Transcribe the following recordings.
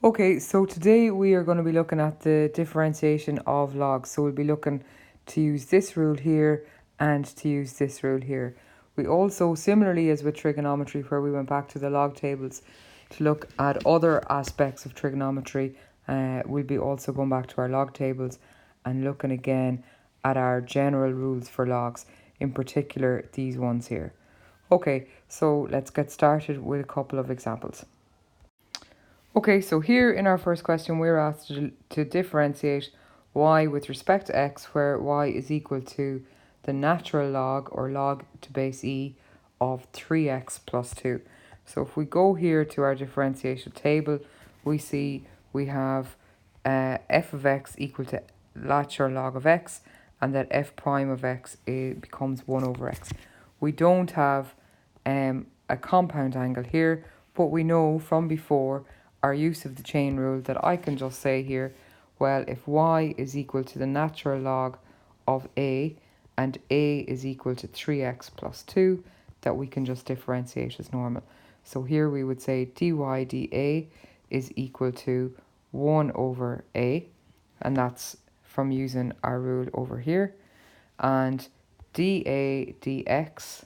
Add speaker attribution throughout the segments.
Speaker 1: Okay, so today we are going to be looking at the differentiation of logs. So we'll be looking to use this rule here and to use this rule here. We also, similarly as with trigonometry, where we went back to the log tables to look at other aspects of trigonometry, we'll be also going back to our log tables and looking again at our general rules for logs, in particular these ones here. Okay, so let's get started with a couple of examples. Okay, so here in our first question, we're asked to differentiate y with respect to x, where y is equal to the natural log, or log to base e, of 3x plus 2. So if we go here to our differentiation table, we see we have f of x equal to natural log of x, and that f prime of x becomes 1 over x. We don't have a compound angle here, but we know from before our use of the chain rule that I can just say here, well, if y is equal to the natural log of a and a is equal to 3x plus 2, that we can just differentiate as normal. So here we would say dy dA is equal to 1 over a, and that's from using our rule over here, and dA dx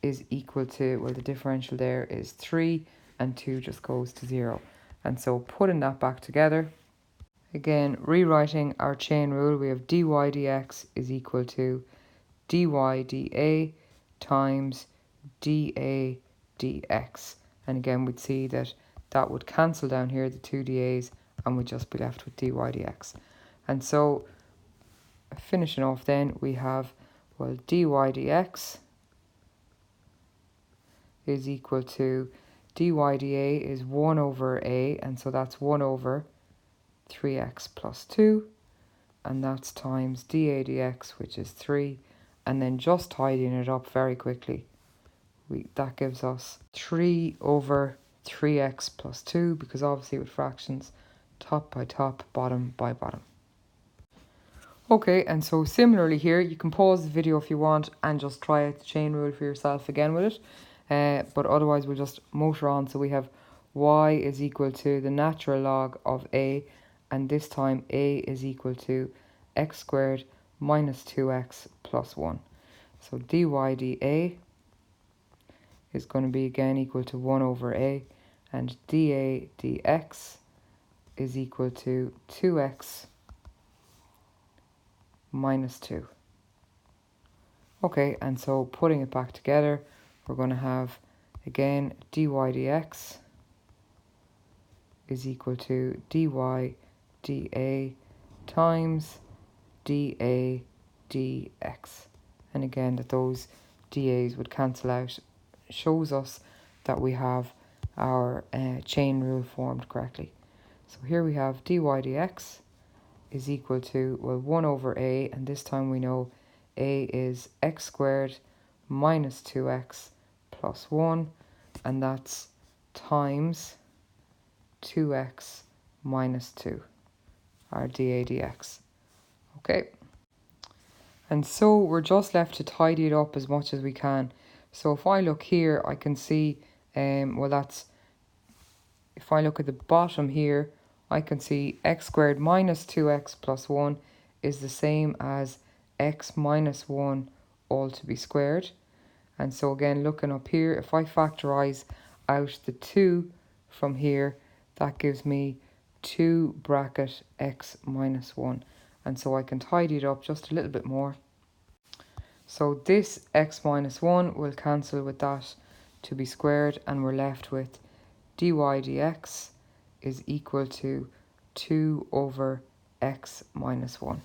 Speaker 1: is equal to, well, the differential there is 3, and 2 just goes to 0. And so putting that back together, again, rewriting our chain rule, we have dy dx is equal to dy dA times dA dx. And again, we'd see that that would cancel down here, the two dA's, and we'd just be left with dy dx. And so finishing off then, we have, well, dy dx is equal to dy dA is 1 over a, and so that's 1 over 3x plus 2, and that's times dA dx, which is 3, and then just tidying it up very quickly, that gives us 3 over 3x plus 2, because obviously with fractions, top by top, bottom by bottom. Okay, and so similarly here, you can pause the video if you want and just try out the chain rule for yourself again with it. But otherwise we'll just motor on. So we have y is equal to the natural log of a, and this time a is equal to x squared minus 2x plus 1. So dy dA is going to be again equal to 1 over a, and dA dx is equal to 2x minus 2. Okay, and so putting it back together, we're going to have, again, dy dx is equal to dy dA times dA dx. And again, that those dA's would cancel out, shows us that we have our chain rule formed correctly. So here we have dy dx is equal to, well, 1 over a, and this time we know a is x squared minus 2x plus 1, and that's times 2x minus 2, our dA dx. Okay, and so we're just left to tidy it up as much as we can. So if I look here, I can see, well, that's, if I look at the bottom here, I can see x squared minus 2x plus 1 is the same as x minus 1 all to be squared. And so again, looking up here, if I factorise out the 2 from here, that gives me 2 bracket x minus 1. And so I can tidy it up just a little bit more. So this x minus 1 will cancel with that to be squared, and we're left with dy dx is equal to 2 over x minus 1.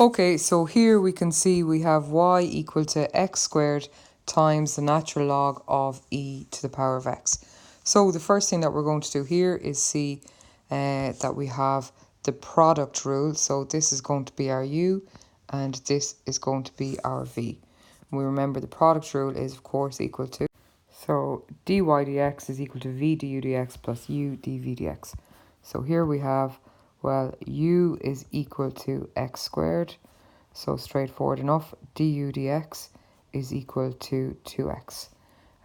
Speaker 1: Okay, so here we can see we have y equal to x squared times the natural log of e to the power of x. So the first thing that we're going to do here is see that we have the product rule. So this is going to be our u, and this is going to be our v. And we remember the product rule is, of course, equal to, so dy dx is equal to v du dx plus u dv dx. So here we have, well, u is equal to x squared, so straightforward enough. Du dx is equal to 2x.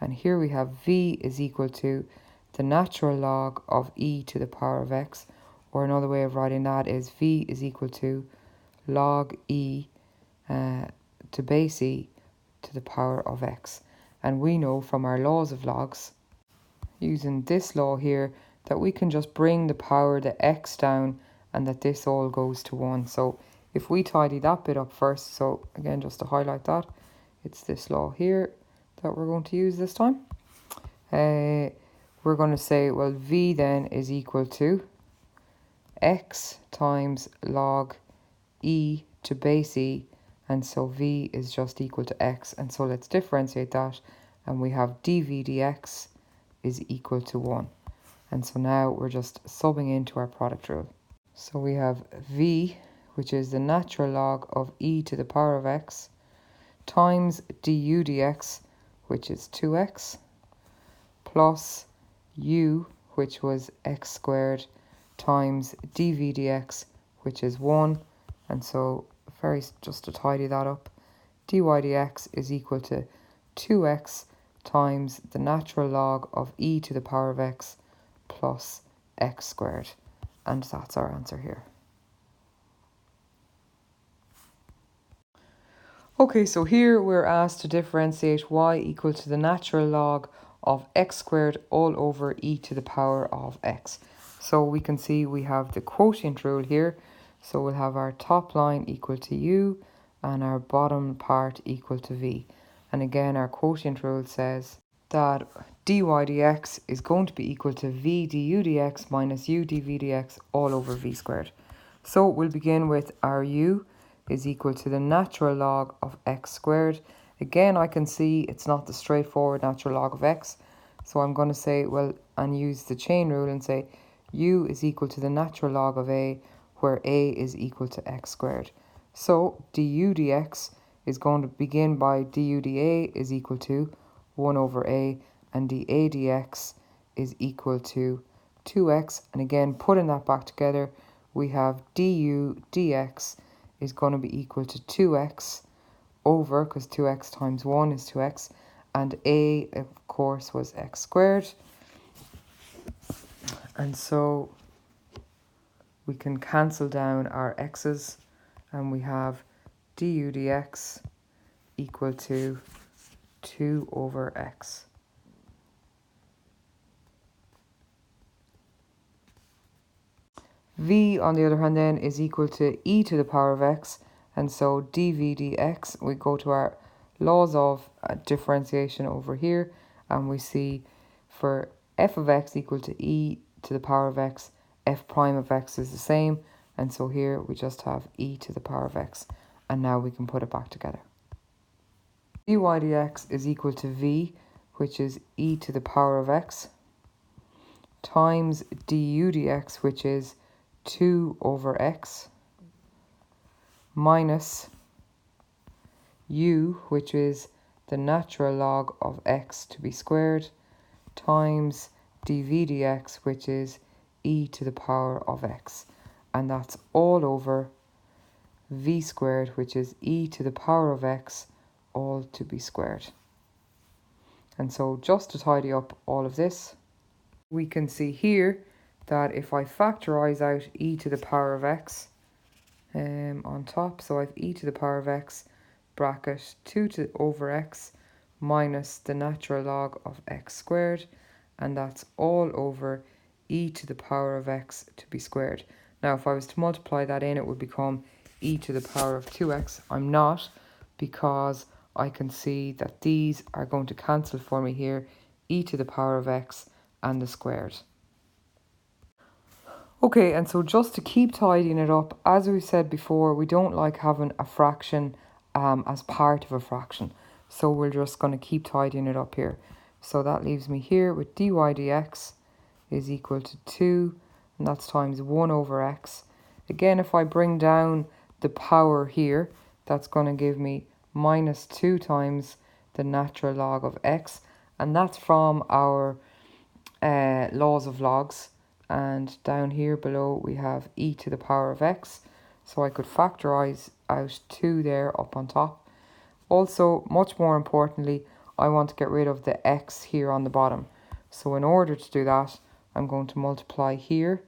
Speaker 1: And here we have v is equal to the natural log of e to the power of x, or another way of writing that is v is equal to log e to base e to the power of x. And we know from our laws of logs, using this law here, that we can just bring the power, the x, down, and that this all goes to 1. So if we tidy that bit up first, so again, just to highlight that, it's this law here that we're going to use this time. We're going to say, well, v then is equal to x times log e to base e, and so v is just equal to x. And so let's differentiate that, and we have dv dx is equal to 1. And so now we're just subbing into our product rule. So we have v, which is the natural log of e to the power of x, times du dx, which is 2x, plus u, which was x squared, times dv dx, which is 1. And so just to tidy that up, dy dx is equal to 2x times the natural log of e to the power of x plus x squared. And that's our answer here. Okay, so here we're asked to differentiate y equal to the natural log of x squared all over e to the power of x. So we can see we have the quotient rule here. So we'll have our top line equal to u and our bottom part equal to v. And again, our quotient rule says that dy dx is going to be equal to v du dx minus u dv dx all over v squared. So we'll begin with our u is equal to the natural log of x squared. Again, I can see it's not the straightforward natural log of x. So I'm going to say, well, and use the chain rule and say u is equal to the natural log of a, where a is equal to x squared. So du dx is going to begin by du dA is equal to 1 over a, and dA dx is equal to 2x. And again, putting that back together, we have du dx is going to be equal to 2x over, because 2x times 1 is 2x, and a, of course, was x squared. And so we can cancel down our x's, and we have du dx equal to 2 over x. V, on the other hand, then is equal to e to the power of x, and so dv dx, we go to our laws of differentiation over here, and we see for f of x equal to e to the power of x, f prime of x is the same, and so here we just have e to the power of x, and now we can put it back together. dy dx is equal to v, which is e to the power of x, times du dx, which is 2 over x, minus u, which is the natural log of x to be squared, times dv dx, which is e to the power of x. And that's all over v squared, which is e to the power of x, all to be squared. And so just to tidy up all of this, we can see here that if I factorize out e to the power of x on top, so I have e to the power of x bracket 2 over x minus the natural log of x squared, and that's all over e to the power of x to be squared. Now if I was to multiply that in, it would become e to the power of 2x. I'm not, because I can see that these are going to cancel for me here, e to the power of x and the squared. Okay, and so just to keep tidying it up, as we said before, we don't like having a fraction as part of a fraction. So we're just going to keep tidying it up here. So that leaves me here with dy dx is equal to 2, and that's times 1 over x. Again, if I bring down the power here, that's going to give me minus 2 times the natural log of x. And that's from our laws of logs. And down here below we have e to the power of x, so I could factorize out 2 there up on top, Also, much more importantly, I want to get rid of the x here on the bottom. So in order to do that, I'm going to multiply here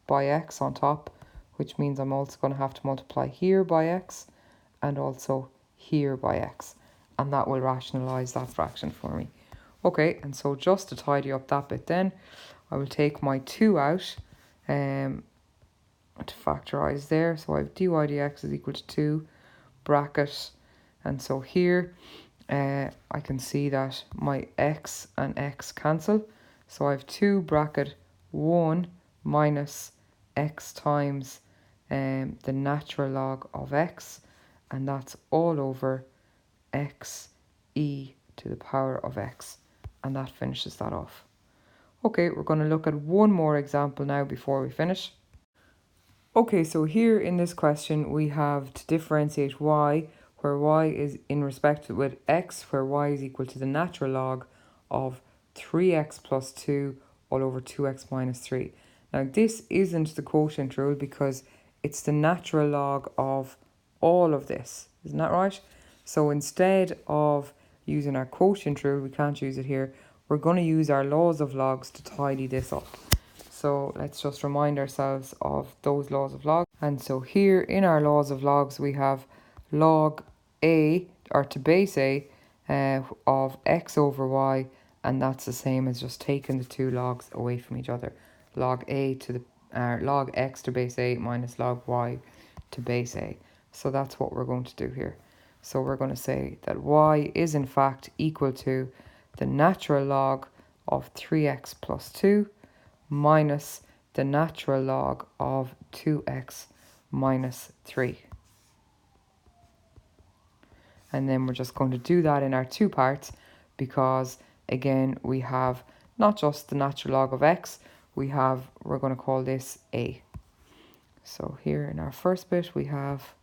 Speaker 1: by x on top, which means I'm also going to have to multiply here by x and also here by x. And that will rationalize that fraction for me. Okay, and so just to tidy up that bit then, I will take my 2 out to factorize there. So I have dy dx is equal to 2 bracket, and so here I can see that my x and x cancel. So I have 2 bracket 1 minus x times the natural log of x, and that's all over x e to the power of x, and that finishes that off. Okay, we're going to look at one more example now before we finish. Okay, so here in this question we have to differentiate y, where y is in respect with x, where y is equal to the natural log of 3x plus 2 all over 2x minus 3. Now this isn't the quotient rule because it's the natural log of all of this, isn't that right? So instead of using our quotient rule, we can't use it here, we're going to use our laws of logs to tidy this up. So let's just remind ourselves of those laws of logs. And so here in our laws of logs, we have log a, or to base a, of x over y, and that's the same as just taking the two logs away from each other. Log a to the log x to base a minus log y to base a. So that's what we're going to do here. So we're going to say that y is in fact equal to the natural log of 3x plus 2 minus the natural log of 2x minus 3. And then we're just going to do that in our two parts because, again, we have not just the natural log of x, we're going to call this a. So here in our first bit, we have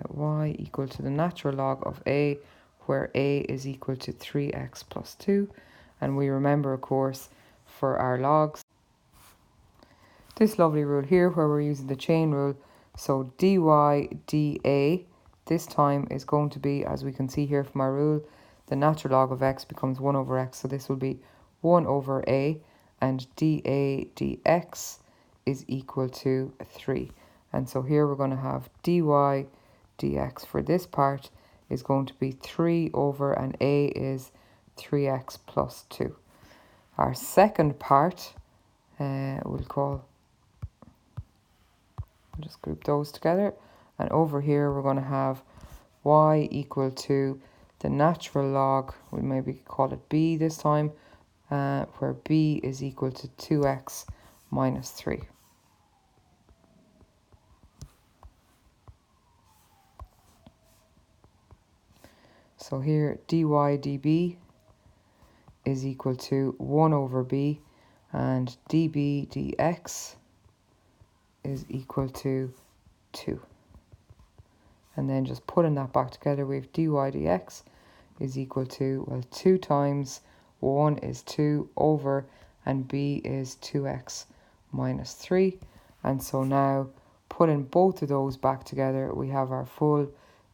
Speaker 1: y equal to the natural log of a, where a is equal to 3x plus 2. And we remember, of course, for our logs, this lovely rule here where we're using the chain rule. So dy dA this time is going to be, as we can see here from our rule, the natural log of x becomes 1 over x. So this will be 1 over a, and dA dx is equal to 3. And so here we're going to have dy dx for this part is going to be 3 over, and a is 3x plus 2. Our second part we'll just group those together, and over here we're going to have y equal to the natural log, we'll maybe call it b this time, where b is equal to 2x minus 3. So here dy db is equal to 1 over b, and db dx is equal to 2. And then just putting that back together, we have dy dx is equal to, well, 2 times 1 is 2 over, and b is 2x minus 3. And so now, putting both of those back together, we have our full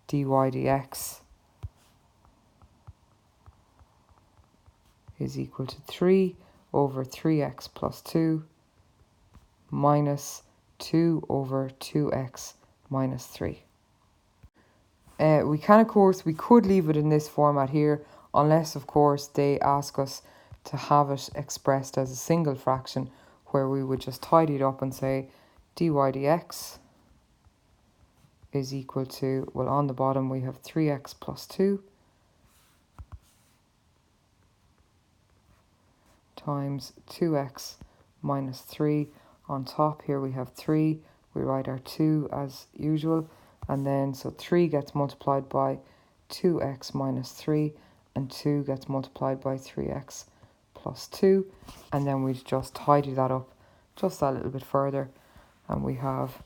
Speaker 1: dy dx is equal to 3 over 3x plus 2 minus 2 over 2x minus 3. We could leave it in this format here, unless of course they ask us to have it expressed as a single fraction, where we would just tidy it up and say dy dx is equal to, well, on the bottom we have 3x plus 2 times 2x minus 3. On top here we have 3, we write our 2 as usual, and then so 3 gets multiplied by 2x minus 3, and 2 gets multiplied by 3x plus 2, and then we just tidy that up just a little bit further, and we have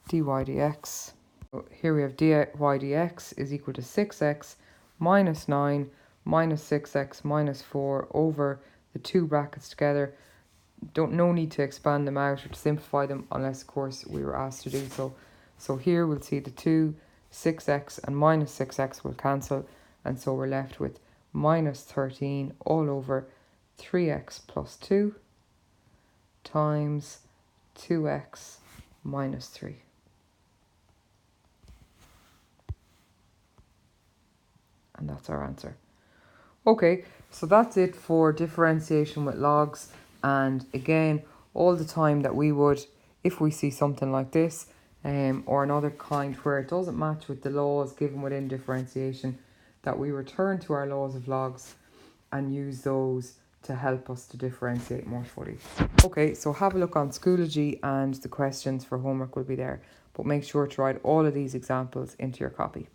Speaker 1: dy dx. So here we have dy dx is equal to 6x minus 9 minus 6x minus 4 over the two brackets together. No need to expand them out or to simplify them, unless of course we were asked to do so. So here we'll see the 2, 6x and minus 6x will cancel, And so we're left with minus 13 all over 3x plus 2 times 2x minus 3. And that's our answer. Okay, so that's it for differentiation with logs. And again, all the time that we would, if we see something like this, or another kind where it doesn't match with the laws given within differentiation, that we return to our laws of logs and use those to help us to differentiate more fully. Okay, so have a look on Schoology and the questions for homework will be there. But make sure to write all of these examples into your copy.